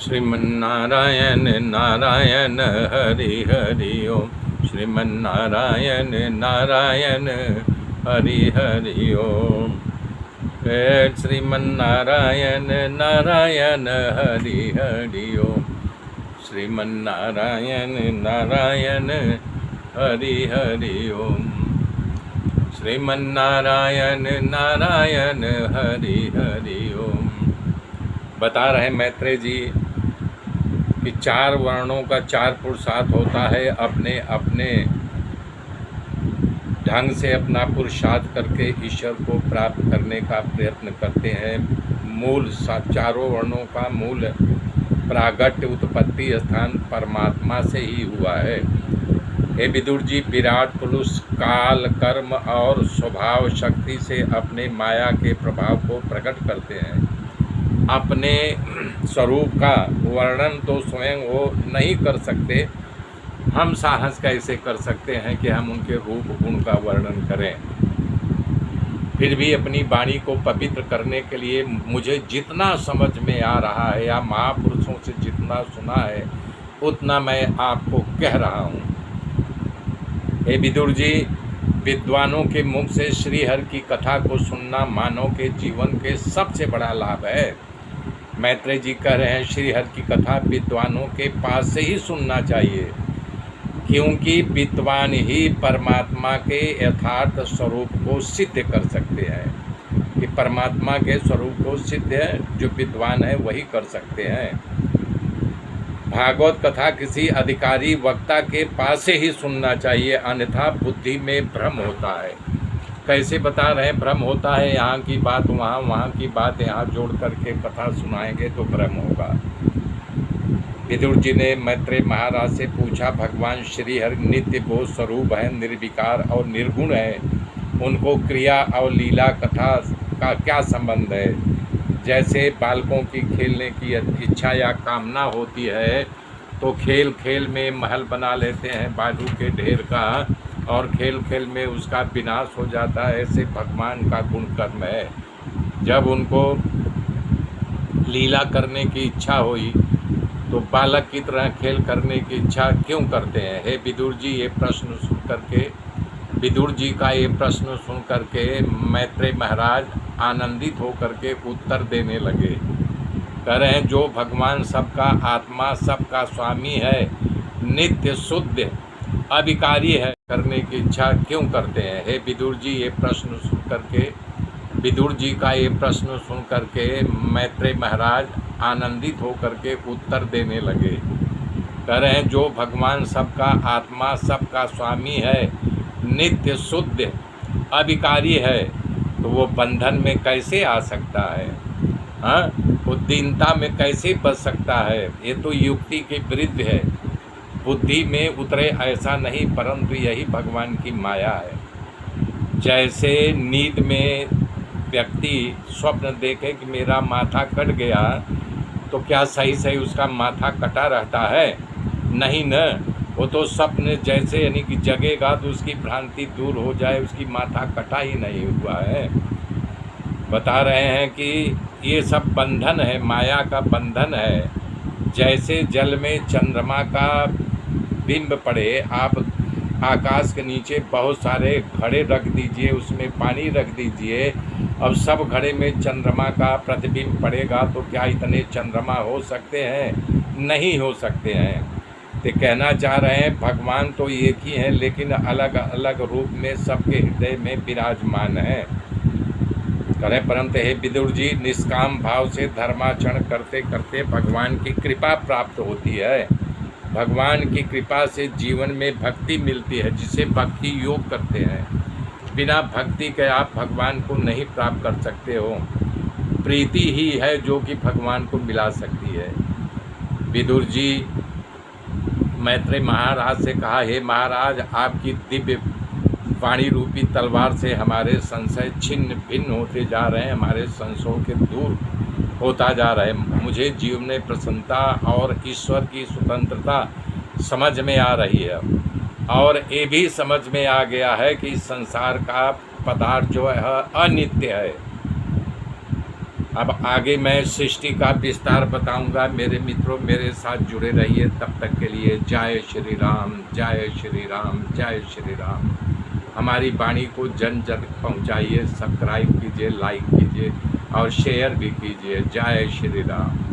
श्रीमन्नारायण नारायण हरि हरि ओम। श्रीमन्नारायण नारायण हरि हरि ओम। श्रीमन्नारायण नारायण हरि हरि ओम। श्रीमन्नारायण नारायण हरि हरि ओम। श्रीमन्नारायण नारायण हरि हरि ओम। बता रहे मैत्रेय जी कि 4 वर्णों का 4 पुरुषार्थ होता है। अपने अपने ढंग से अपना पुरुषार्थ करके ईश्वर को प्राप्त करने का प्रयत्न करते हैं। मूल 4 वर्णों का मूल प्रागट्य उत्पत्ति स्थान परमात्मा से ही हुआ है। हे विदुर जी, विराट पुरुष काल कर्म और स्वभाव शक्ति से अपने माया के प्रभाव को प्रकट करते हैं। अपने स्वरूप का वर्णन तो स्वयं वो नहीं कर सकते, हम साहस कैसे कर सकते हैं कि हम उनके रूप गुण का वर्णन करें। फिर भी अपनी वाणी को पवित्र करने के लिए मुझे जितना समझ में आ रहा है या महापुरुषों से जितना सुना है उतना मैं आपको कह रहा हूँ। हे विदुर जी, विद्वानों के मुख से श्रीहरि की कथा को सुनना मानव के जीवन के सबसे बड़ा लाभ है। मैत्रेय जी कह रहे हैं श्रीहरि की कथा विद्वानों के पास से ही सुनना चाहिए, क्योंकि विद्वान ही परमात्मा के यथार्थ स्वरूप को सिद्ध कर सकते हैं। कि परमात्मा के स्वरूप को सिद्ध है जो विद्वान है वही कर सकते हैं। भागवत कथा किसी अधिकारी वक्ता के पास से ही सुनना चाहिए, अन्यथा बुद्धि में भ्रम होता है। कैसे बता रहे हैं भ्रम होता है? यहाँ की बात वहाँ, वहाँ की बात यहाँ जोड़ करके कथा सुनाएंगे तो भ्रम होगा। विदुर जी ने मैत्रेय महाराज से पूछा, भगवान श्रीहरि नित्य बोध स्वरूप है, निर्विकार और निर्गुण है, उनको क्रिया और लीला कथा का क्या संबंध है? जैसे बालकों की खेलने की इच्छा या कामना होती है तो खेल खेल में महल बना लेते हैं बालू के ढेर का, और खेल खेल में उसका विनाश हो जाता है। ऐसे भगवान का गुण कर्म है। जब उनको लीला करने की इच्छा हुई तो बालक की तरह खेल करने की इच्छा क्यों करते हैं? हे विदुर जी, ये प्रश्न सुन करके विदुर जी का ये प्रश्न सुन करके मैत्रेय महाराज आनंदित होकर के उत्तर देने लगे। कह रहे हैं जो भगवान सबका आत्मा सबका स्वामी है, नित्य शुद्ध अविकारी है, करने की इच्छा क्यों करते हैं? हे विदुर जी, ये प्रश्न सुन करके विदुर जी का ये प्रश्न सुन करके मैत्रेय महाराज आनंदित होकर के उत्तर देने लगे। कह रहे हैं जो भगवान सबका आत्मा सबका स्वामी है, नित्य शुद्ध अविकारी है, तो वो बंधन में कैसे आ सकता है? हाँ, वो दीनता में कैसे बच सकता है? ये तो युक्ति के विरुद्ध है, बुद्धि में उतरे ऐसा नहीं, परंतु यही भगवान की माया है। जैसे नींद में व्यक्ति स्वप्न देखे कि मेरा माथा कट गया, तो क्या सही सही उसका माथा कटा रहता है? नहीं न, वो तो स्वप्न जैसे यानी कि जगेगा तो उसकी भ्रांति दूर हो जाए, उसकी माथा कटा ही नहीं हुआ है। बता रहे हैं कि ये सब बंधन है, माया का बंधन है। जैसे जल में चंद्रमा का बिंब पड़े, आप आकाश के नीचे बहुत सारे घड़े रख दीजिए, उसमें पानी रख दीजिए, अब सब घड़े में चंद्रमा का प्रतिबिंब पड़ेगा तो क्या इतने चंद्रमा हो सकते हैं? नहीं हो सकते हैं। तो कहना चाह रहे हैं भगवान तो एक ही हैं, लेकिन अलग अलग रूप में सबके हृदय में विराजमान हैं। करें परंतु हे विदुर जी, निष्काम भाव से धर्माचरण करते करते भगवान की कृपा प्राप्त होती है। भगवान की कृपा से जीवन में भक्ति मिलती है, जिसे भक्ति योग कहते हैं। बिना भक्ति के आप भगवान को नहीं प्राप्त कर सकते हो। प्रीति ही है जो कि भगवान को मिला सकती है। विदुर जी मैत्रेय महाराज से कहा, हे महाराज, आपकी दिव्य वाणी रूपी तलवार से हमारे संशय छिन्न भिन्न होते जा रहे हैं, हमारे संशयों के दूर होता जा रहा है। मुझे जीवन में प्रसन्नता और ईश्वर की स्वतंत्रता समझ में आ रही है, और ये भी समझ में आ गया है कि संसार का पदार्थ जो है अनित्य है। अब आगे मैं सृष्टि का विस्तार बताऊंगा। मेरे मित्रों, मेरे साथ जुड़े रहिए। तब तक के लिए जय श्री राम, जय श्री राम, जय श्री राम। हमारी वाणी को जन जन पहुंचाइए, सब्सक्राइब कीजिए, लाइक कीजिए और शेयर भी कीजिए। जय श्री राम।